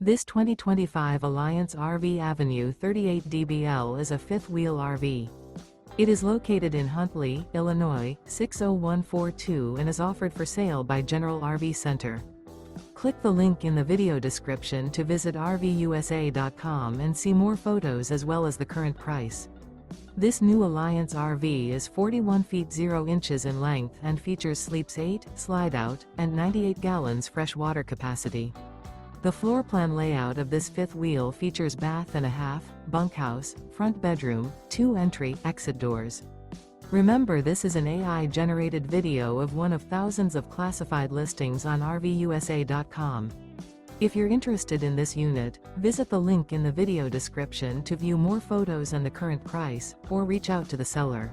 This 2025 Alliance RV Avenue 38 DBL is a fifth-wheel RV. It is located in Huntley, Illinois, 60142 and is offered for sale by General RV Center. Click the link in the video description to visit RVUSA.com and see more photos as well as the current price. This new Alliance RV is 41 feet 0 inches in length and features sleeps 8, slide-out, and 98 gallons fresh water capacity. The floor plan layout of this fifth wheel features bath and a half, bunkhouse, front bedroom, 2 entry/exit doors. Remember, this is an AI-generated video of one of thousands of classified listings on RVUSA.com. If you're interested in this unit, visit the link in the video description to view more photos and the current price, or reach out to the seller.